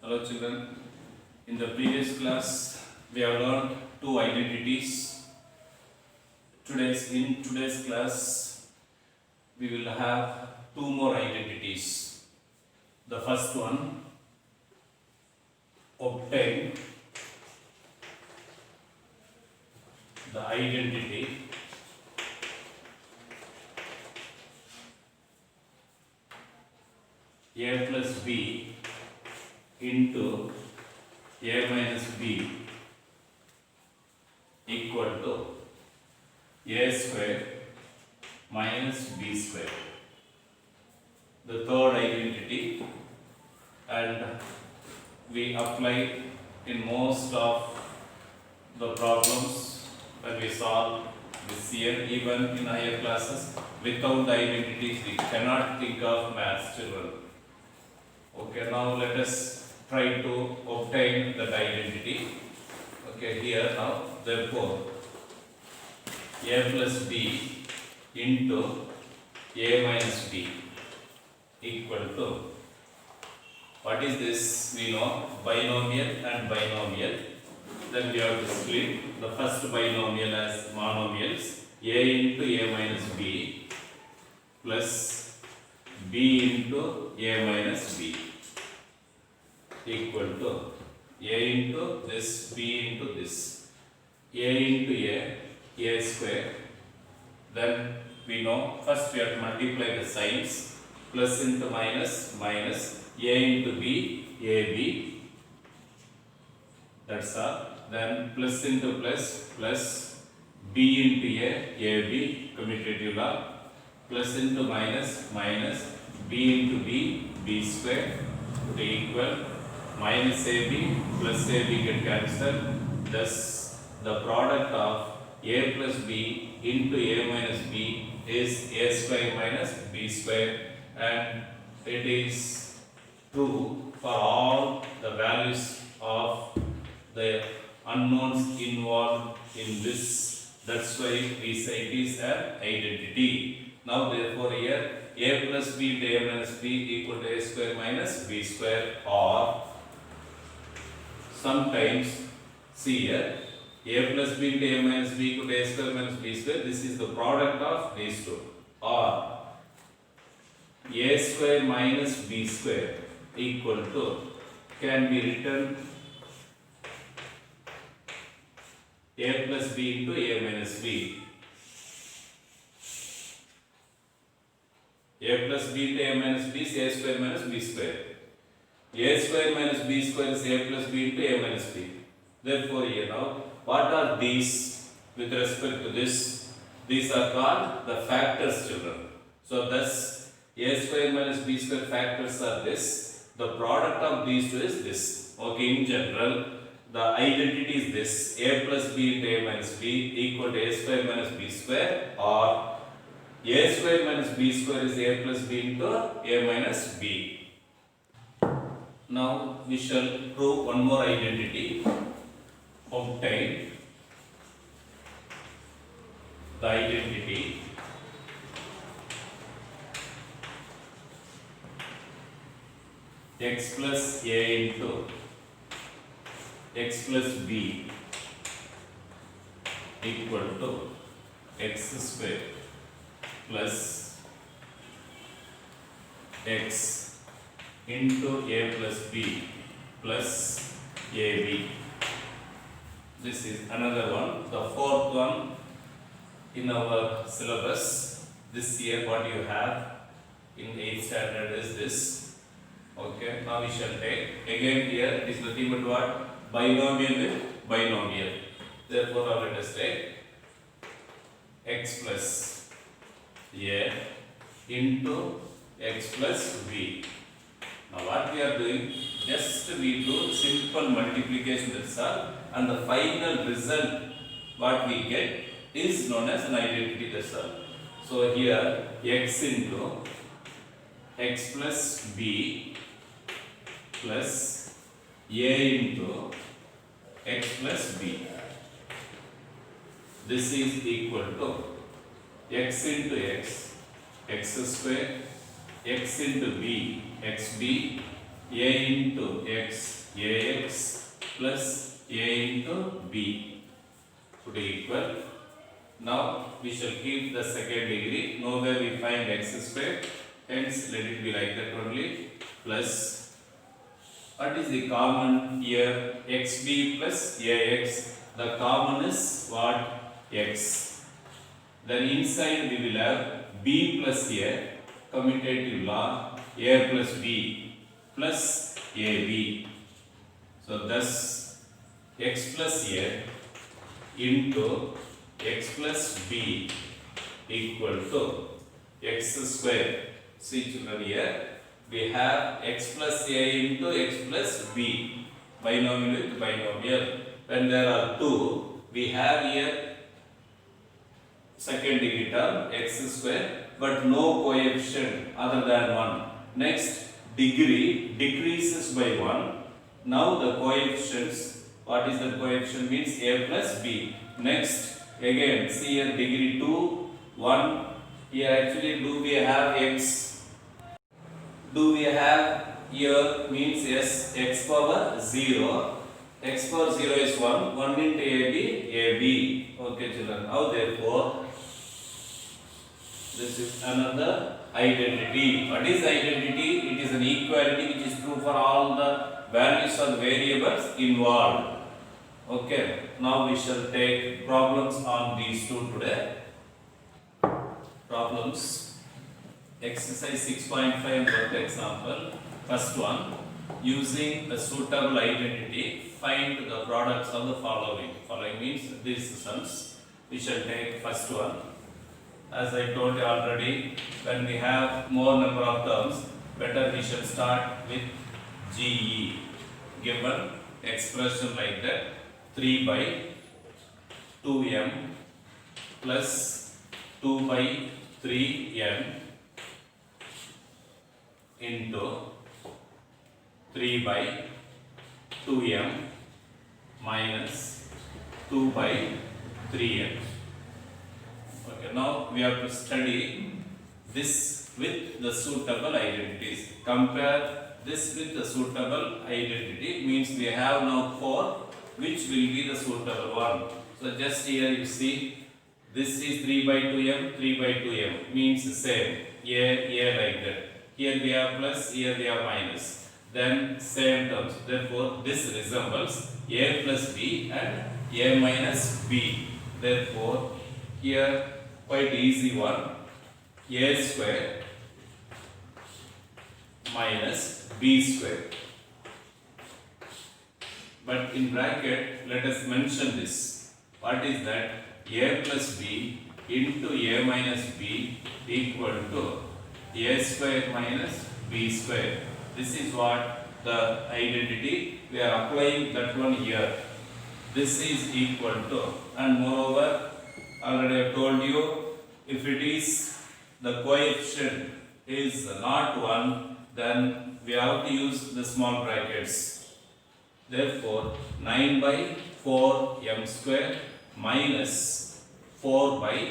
Hello children, in the previous class we have learned two identities. In today's class we will have two more identities. The first one, obtain the identity a plus b into a minus b equal to a square minus b square. The third identity, and we apply in most of the problems that we solve this year, even in higher classes. Without the identities we cannot think of maths, children. Okay, now let us try to obtain that identity. Okay, here now, therefore, a plus b into a minus b equal to, what is this? We know binomial and binomial. Then we have to split the first binomial as monomials, a into a minus b plus b into a minus b equal to a into this, b into this, a into a square. Then we know first we have to multiply the signs, plus into minus, minus, a into b, ab, that's all. Then plus into plus, plus b into ab, commutative law, plus into minus, minus, b into b square to equal minus ab plus ab get cancelled. Thus the product of a plus b into a minus b is a square minus b square, and it is true for all the values of the unknowns involved in this. That's why we say it is an identity. Now therefore here a plus b into a minus b equal to a square minus b square, or sometimes see here a plus b into a minus b equal to a square minus b square. This is the product of these two, or a square minus b square equal to, can be written a plus b into a minus b. A plus b into a minus b is a square minus b square. A square minus b square is a plus b into a minus b. Therefore here now, what are these with respect to this? These are called the factors, children. So thus a square minus b square factors are this. The product of these two is this. Okay, in general the identity is this: a plus b into a minus b equal to a square minus b square, or a square minus b square is a plus b into a minus b. Now we shall prove one more identity. Obtain the identity x plus a into x plus b equal to x square plus x into a plus b plus ab. This is another one, the fourth one in our syllabus. This year what you have in 8th standard is this. Okay, now we shall take, again here it is nothing but what? Binomial with binomial. Therefore now let us take x plus a into x plus b. Now what we are doing, just we do simple multiplication, that's all, and the final result what we get is known as an identity, that's all. So here x into x plus b plus a into x plus b. This is equal to x into x, x square, x into b, xb, a into x, ax plus a into b should equal. Now we shall keep the second degree. Nowhere we find x square. Hence let it be like that only. Plus, what is the common here? Xb plus ax. The common is what? X. Then inside we will have b plus a, commutative law, a plus b plus ab. So thus x plus a into x plus b equal to x square. See children, here we have x plus a into x plus b, binomial with binomial. When there are two, we have here second degree term x square, but no coefficient other than 1. Next, degree decreases by 1. Now the coefficients, what is the coefficient means? A plus b. Next, again see here degree 2, 1. Here actually do we have x? Do we have here means yes, x power 0. X power 0 is 1. 1 into ab. Okay children. Now therefore, this is another identity. What is identity? It is an equality which is true for all the values of variables involved. Okay. Now we shall take problems on these two today. Problems. Exercise 6.5 got example. First one. Using a suitable identity, find the products of the following. Following means these sums. We shall take first one. As I told you already, when we have more number of terms, better we shall start with GE. Given expression like that, 3 by 2m plus 2 by 3m into 3 by 2m minus 2 by 3m. Okay, now we have to study this with the suitable identities. Compare this with the suitable identity means we have now 4, which will be the suitable one. So just here you see, this is 3 by 2m, 3 by 2m means the same. A like that. Here we have plus, here we have minus. Then same terms. Therefore, this resembles a plus b and a minus b. Therefore, here quite easy one, a square minus b square. But in bracket, let us mention this. What is that? A plus b into a minus b equal to a square minus b square. This is what the identity. We are applying that one here. This is equal to, and moreover, already I told you, if it is the coefficient is not 1, then we have to use the small brackets. Therefore, 9 by 4 m square minus 4 by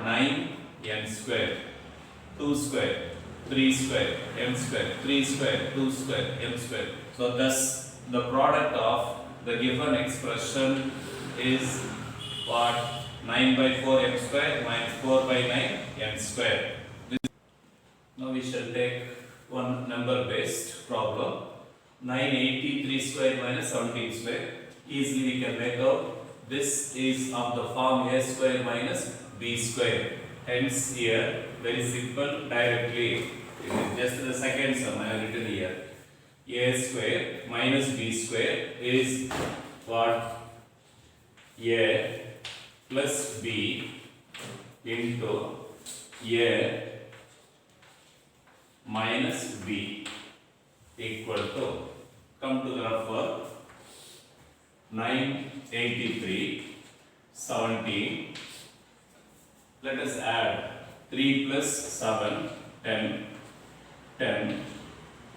9 n square, 2 square, 3 square, m square, 3 square, 2 square, m square. So thus the product of the given expression is what? 9 by 4 m square minus 4 by 9 n square. Now we shall take one number based problem. 983 square minus 17 square. Easily we can make out this is of the form a square minus b square. Hence here very simple directly. It is just the second sum I have written here. A square minus b square is what? A plus b into a minus b equal to, come to the rough work, 983, 17. Let us add 3 plus 7, 10, 10,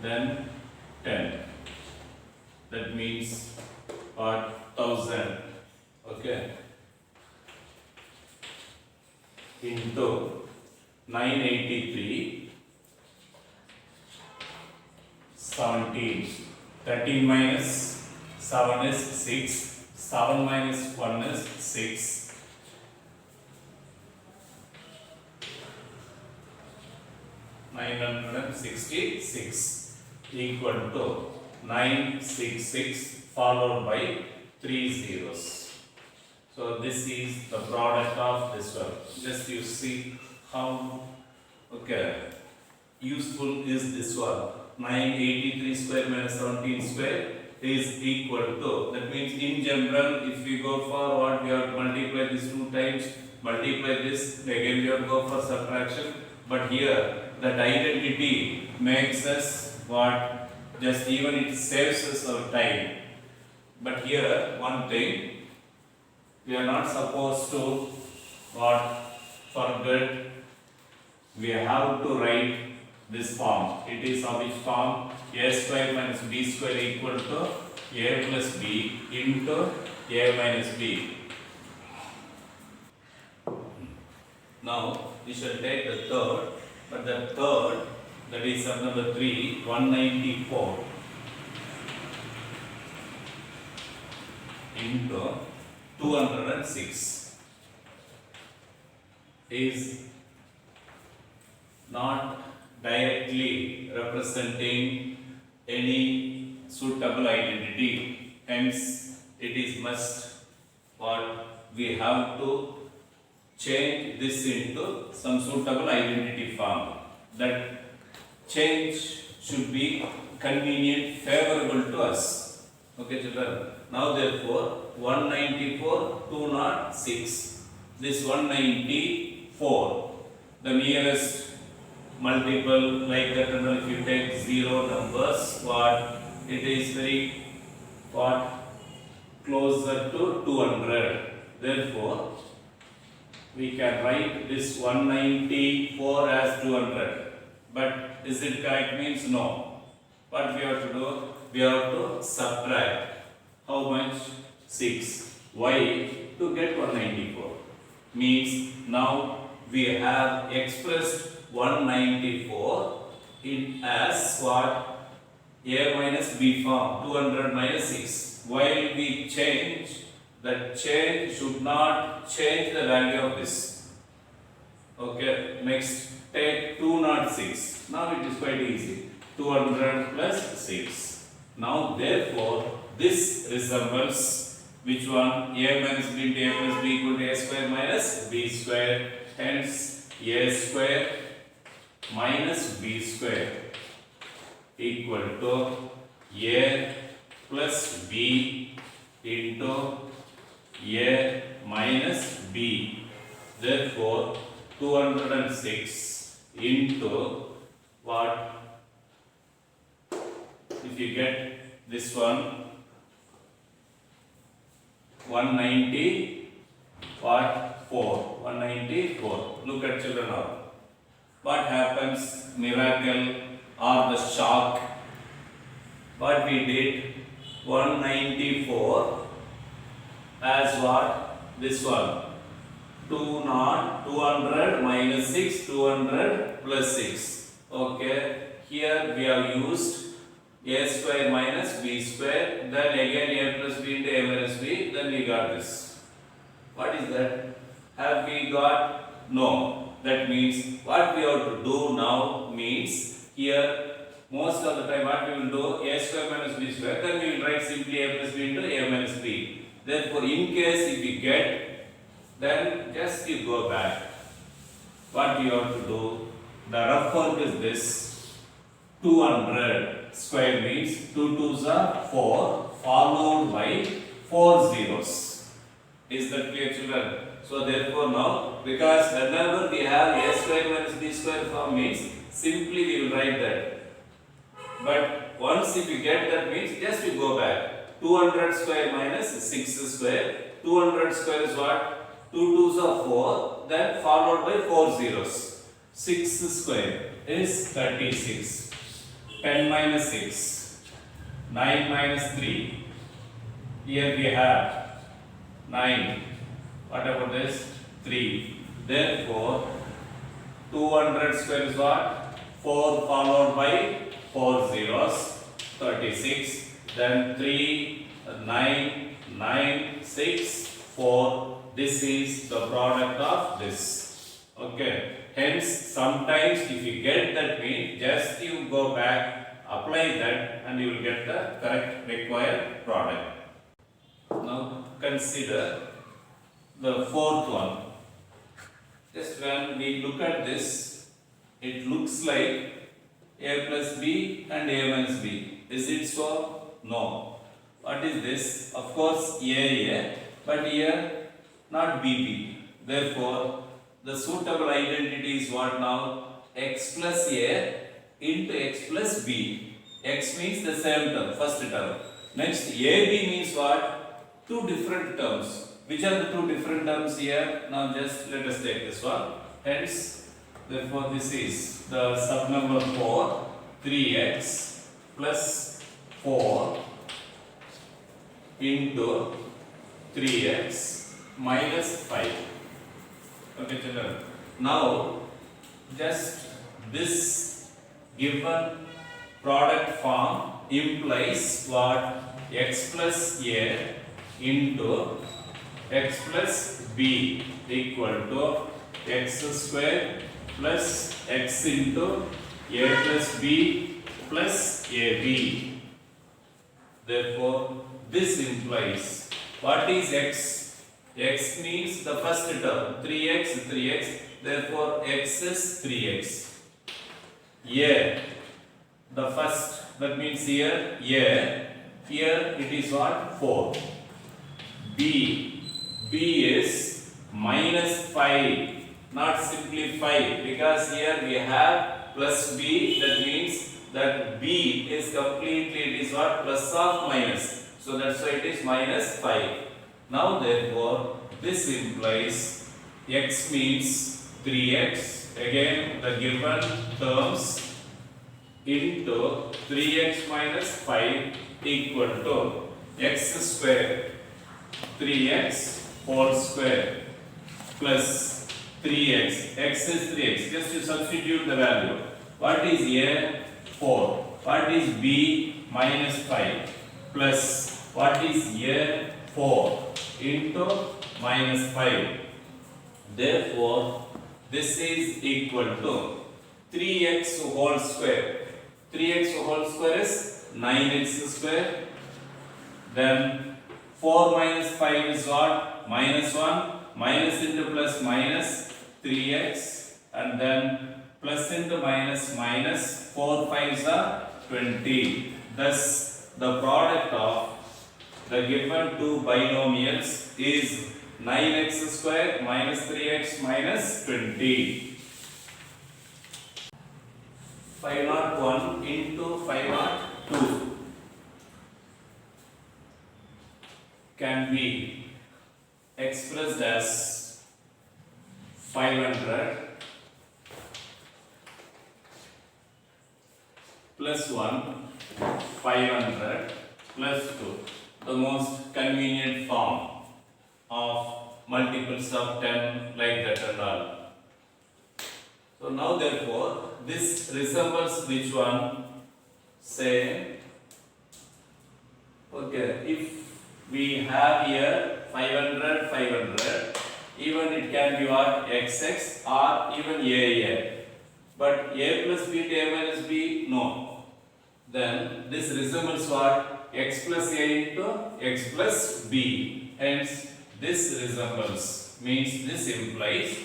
then 10. That means what? 1000. Okay. Into 983, 17. 13 minus 7 is 6. 7 minus 1 is 6. 966 equal to 966 followed by 3 zeros. So this is the product of this one. Just you see how useful is this one. 983 square minus 17 square is equal to, that means in general if we go for what, we have to multiply this 2 times, multiply this, again we have to go for subtraction. But here that identity makes us what, just even it saves us our time. But here one thing, we are not supposed to what, forget, we have to write this form. It is of which form? A square minus b square equal to a plus b into a minus b. Now we shall take the third, but the third, that is sum number 3, 194 into 206 is not directly representing any suitable identity. Hence, it is must what we have to change this into some suitable identity form. That change should be convenient, favorable to us. Okay, children. Now, therefore, 194, 206. This 194, the nearest multiple like that, and if you take 0 numbers, what it is very what closer to 200. Therefore, we can write this 194 as 200. But is it correct? Means no. What we have to do? We have to subtract. How much? 6. Why? To get 194. Means now we have expressed 194 in as what? A minus b form, 200 minus 6. While we change, that change should not change the value of this. Okay, next take 206. Now it is quite easy. 200 plus 6. Now therefore, this resembles which one? A minus b into a plus b equal to a square minus b square. Hence, a square minus b square equal to a plus b into a minus b. Therefore, 206 into what? If you get this one, 190 what? 4. 194. Look at children now. What happens? Miracle or the shock? What we did? 194 as what? This one. 200 minus 6, 200 plus 6. Okay. Here we have used a square minus b square. Then again a plus b into a minus b. Then we got this. What is that? Have we got? No. That means what we have to do now means here most of the time what we will do, a square minus b square, then we will write simply a plus b into a minus b. Therefore, in case if we get, then just you go back. What you have to do, the rough work is this: 200 square means 2 2s are 4 followed by 4 zeros. Is that clear, children? So therefore now, because whenever we have a square minus b square form means simply we will write that. But once if you get that means just you go back. 200 square minus 6 square. 200 square is what? 2 2s are 4, then followed by 4 zeros. 6 square is 36. 10 minus 6. 9 minus 3. Here we have 9. What about this? 3. Therefore, 200 square is what? 4 followed by 4 zeros. 36. then 3, 9, 9, 6, 4. This is the product of this. Okay. Hence, sometimes if you get that mean, just you go back, apply that, and you will get the correct required product. Now consider the fourth one. Just when we look at this, it looks like a plus b and a minus b. Is it so? No. What is this? Of course a, but here not bb. Therefore, the suitable identity is what now? X plus a into x plus b. X means the same term, first term. Next, AB means what? Two different terms. Which are the two different terms here? Now just let us take this one. Hence, therefore this is the sub number 4, 3x plus 4 into 3x minus 5. Okay, children. Now, just this given product form implies what? X plus a into x plus b equal to x square plus x into a plus b plus ab. Therefore, this implies what is x? X means the first term, 3x, 3x. Therefore, x is 3x. A, the first, that means here, A. Here it is what? 4. B, B is minus 5, not simply 5, because here we have plus B, that means that B is completely, it is what? Plus of minus. So that's why it is minus 5. Now therefore, this implies x means 3x, again the given terms into 3x minus 5 equal to x square, 3x whole square plus 3x, x is 3x, just to substitute the value. What is A? 4. What is B? Minus 5 plus what is A? 4 into minus 5. Therefore, this is equal to 3x whole square. 3x whole square is 9x square. Then 4 minus 5 is what? Minus 1. Minus into plus minus 3x. And then plus into minus minus 4 5s are 20. Thus, the product of the given two binomials is 9x square minus 3x minus 20. 501 into 502 can be expressed as 500 plus 1, 500 plus 2. The most convenient form of multiples of 10 like that and all. So now therefore, this resembles which one? Say, okay, if we have here 500, 500, even it can be what? XX or even AA. But A plus B to A minus B, no. Then this resembles what? X plus A into X plus B. Hence, this resembles, means this implies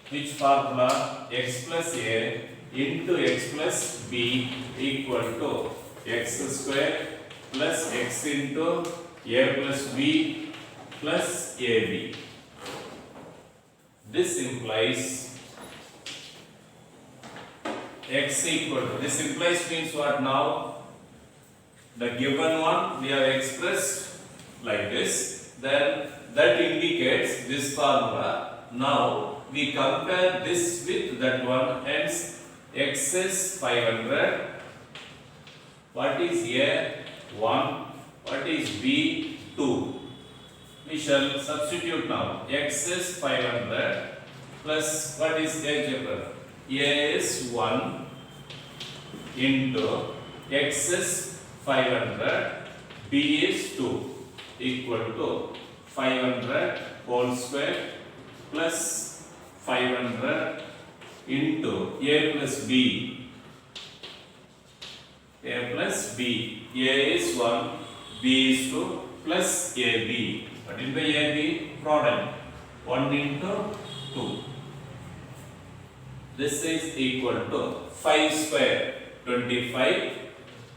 which formula? X plus A into X plus B equal to X square plus X into A plus B plus AB. This implies X equal to, this implies means what now? The given one we have expressed like this, then that indicates this formula. Now we compare this with that one, hence X is 500. What is A? 1. What is B? 2. We shall substitute now. X is 500 plus what is algebra? A is 1 into X is 500 b is 2 equal to 500 whole square plus 500 into a plus b. A plus b. A is 1, b is 2 plus ab. What is by ab? Product. 1 into 2. This is equal to 5 square 25.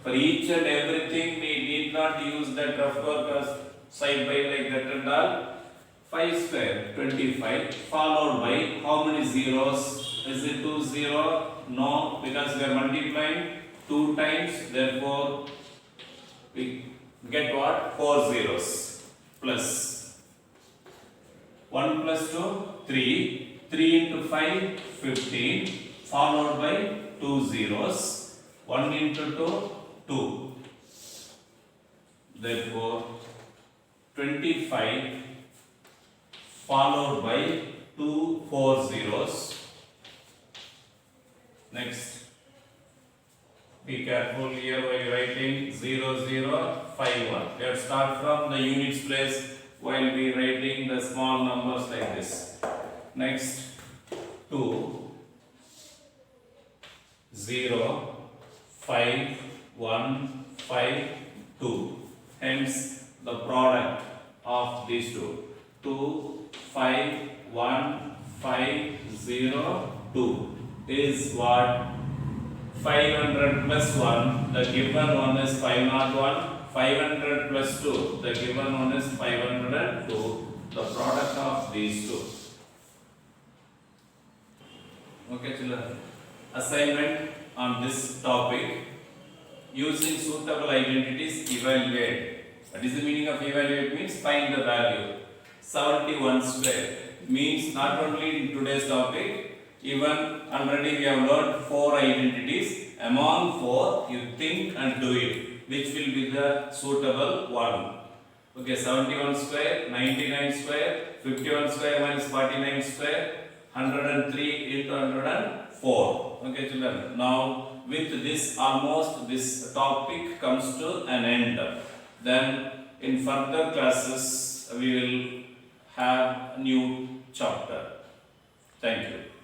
For each and everything we need not use that rough work as side by like that and all. 5 square 25 followed by how many zeros? Is it 2 0? No, because we are multiplying 2 times, therefore we get what? 4 zeros plus 1 plus 2 3. 3 into 5 15 followed by 2 zeros. 1 into 2 2. Therefore 25 followed by 2 4 zeros. Next, be careful here while writing 0 0 5 1. Let's start from the units place while we writing the small numbers like this. Next, 2 0 5 1 5 2. Hence the product of these two, 2 5 1 5 0 2 is what? 500 plus 1, the given one is 501. 500 plus 2, the given one is 502. The product of these two. Okay children, assignment on this topic: using suitable identities, evaluate. What is the meaning of evaluate? Means find the value. 71 square means not only in today's topic, even already we have learned 4 identities. Among 4 you think and do it, which will be the suitable one. Okay, 71 square, 99 square, 51 square minus 49 square, 103 into 104. Okay children, now with this almost this topic comes to an end. Then in further classes we will have new chapter. Thank you.